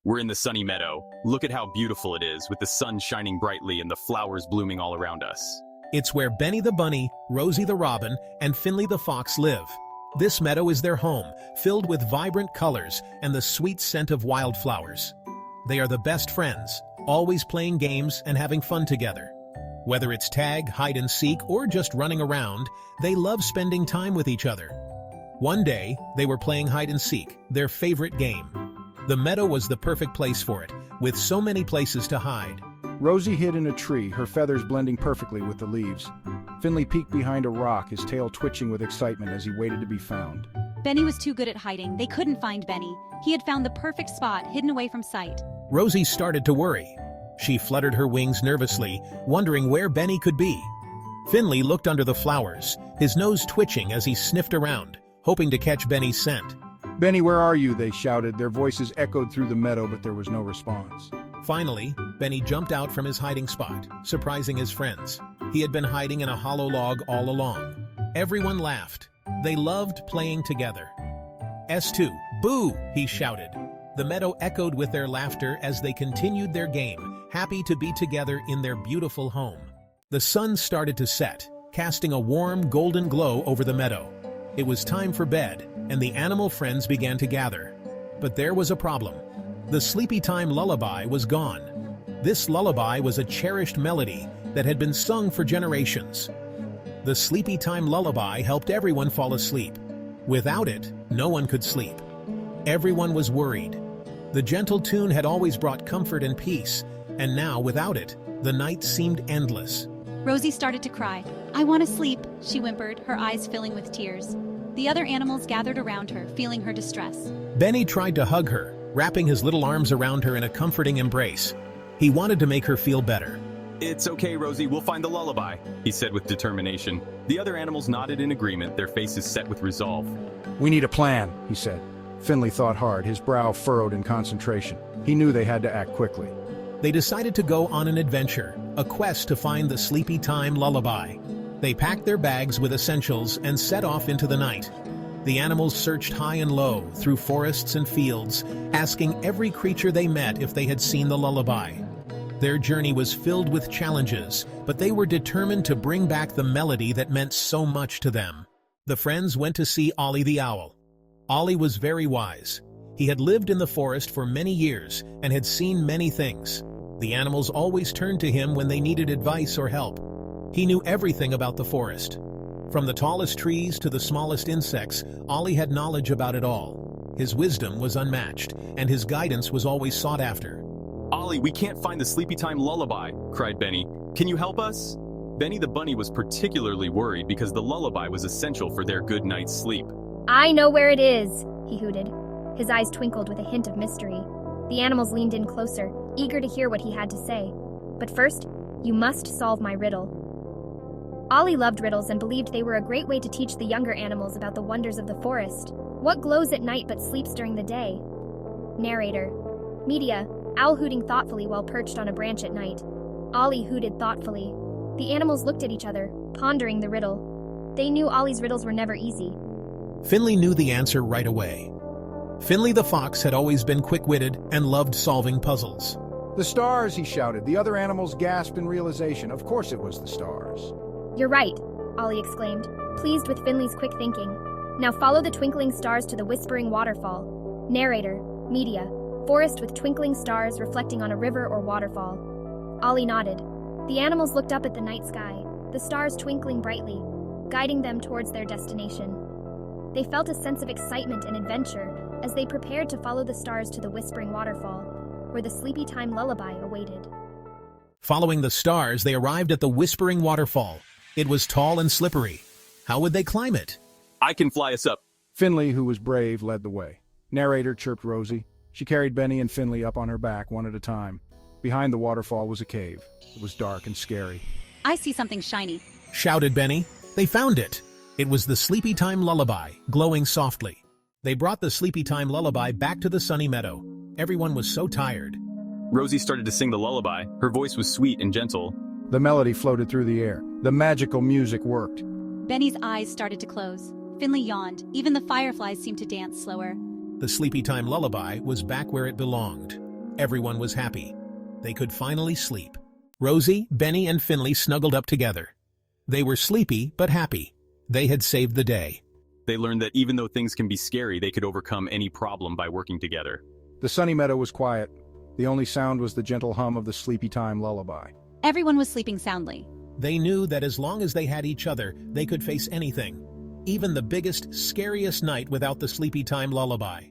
We're in the sunny meadow. Look at how beautiful it is, with the sun shining brightly and the flowers blooming all around us. It's where Benny the bunny, Rosie the robin, and Finley the fox live. This meadow is their home, filled with vibrant colors and the sweet scent of wildflowers. They are the best friends, always playing games and having fun together. Whether it's tag, hide and seek, or just running around, they love spending time with each other. One day, they were playing hide and seek, their favorite game. The meadow was the perfect place for it, with so many places to hide. Rosie hid in a tree, her feathers blending perfectly with the leaves. Finley peeked behind a rock, his tail twitching with excitement as he waited to be found. Benny was too good at hiding. They couldn't find Benny. He had found the perfect spot, hidden away from sight. Rosie started to worry. She fluttered her wings nervously, wondering where Benny could be. Finley looked under the flowers, his nose twitching as he sniffed around, hoping to catch Benny's scent. "Benny, where are you?" they shouted. Their voices echoed through the meadow, but there was no response. Finally, Benny jumped out from his hiding spot, surprising his friends. He had been hiding in a hollow log all along. Everyone laughed. They loved playing together. S2, boo, he shouted. The meadow echoed with their laughter as they continued their game, happy to be together in their beautiful home. The sun started to set, casting a warm, golden glow over the meadow. It was time for bed, and the animal friends began to gather. But there was a problem. The sleepy time lullaby was gone. This lullaby was a cherished melody that had been sung for generations. The sleepy time lullaby helped everyone fall asleep. Without it, no one could sleep. Everyone was worried. The gentle tune had always brought comfort and peace, and now, without it, the night seemed endless. Rosie started to cry. "I want to sleep," she whimpered, her eyes filling with tears. The other animals gathered around her, feeling her distress. Benny tried to hug her, wrapping his little arms around her in a comforting embrace. He wanted to make her feel better. "It's okay, Rosie, we'll find the lullaby," he said with determination. The other animals nodded in agreement, their faces set with resolve. "We need a plan," he said. Finley thought hard, his brow furrowed in concentration. He knew they had to act quickly. They decided to go on an adventure, a quest to find the sleepy time lullaby. They packed their bags with essentials and set off into the night. The animals searched high and low, through forests and fields, asking every creature they met if they had seen the lullaby. Their journey was filled with challenges, but they were determined to bring back the melody that meant so much to them. The friends went to see Ollie the owl. Ollie was very wise. He had lived in the forest for many years and had seen many things. The animals always turned to him when they needed advice or help. He knew everything about the forest. From the tallest trees to the smallest insects, Ollie had knowledge about it all. His wisdom was unmatched, and his guidance was always sought after. "Ollie, we can't find the sleepy time lullaby," cried Benny. "Can you help us?" Benny the bunny was particularly worried because the lullaby was essential for their good night's sleep. "I know where it is," he hooted. His eyes twinkled with a hint of mystery. The animals leaned in closer, eager to hear what he had to say. "But first, you must solve my riddle." Ollie loved riddles and believed they were a great way to teach the younger animals about the wonders of the forest. What glows at night but sleeps during the day? Narrator. Media. Owl hooting thoughtfully while perched on a branch at night. Ollie hooted thoughtfully. The animals looked at each other, pondering the riddle. They knew Ollie's riddles were never easy. Finley knew the answer right away. Finley the fox had always been quick-witted and loved solving puzzles. "The stars!" he shouted. The other animals gasped in realization. Of course it was the stars. "You're right," Ollie exclaimed, pleased with Finley's quick thinking. "Now follow the twinkling stars to the whispering waterfall." Narrator. Media. Forest with twinkling stars reflecting on a river or waterfall. Ollie nodded. The animals looked up at the night sky, the stars twinkling brightly, guiding them towards their destination. They felt a sense of excitement and adventure as they prepared to follow the stars to the whispering waterfall, where the sleepy time lullaby awaited. Following the stars, they arrived at the whispering waterfall. It was tall and slippery. How would they climb it? "I can fly us up." Finley, who was brave, led the way. Narrator, chirped Rosie. She carried Benny and Finley up on her back, one at a time. Behind the waterfall was a cave. It was dark and scary. "I see something shiny," shouted Benny. They found it. It was the sleepy time lullaby, glowing softly. They brought the sleepy time lullaby back to the sunny meadow. Everyone was so tired. Rosie started to sing the lullaby. Her voice was sweet and gentle. The melody floated through the air. The magical music worked. Benny's eyes started to close. Finley yawned. Even the fireflies seemed to dance slower. The sleepy time lullaby was back where it belonged. Everyone was happy. They could finally sleep. Rosie, Benny, and Finley snuggled up together. They were sleepy but happy. They had saved the day. They learned that even though things can be scary, they could overcome any problem by working together. The sunny meadow was quiet. The only sound was the gentle hum of the sleepy time lullaby. Everyone was sleeping soundly. They knew that as long as they had each other, they could face anything. Even the biggest, scariest night without the sleepy time lullaby.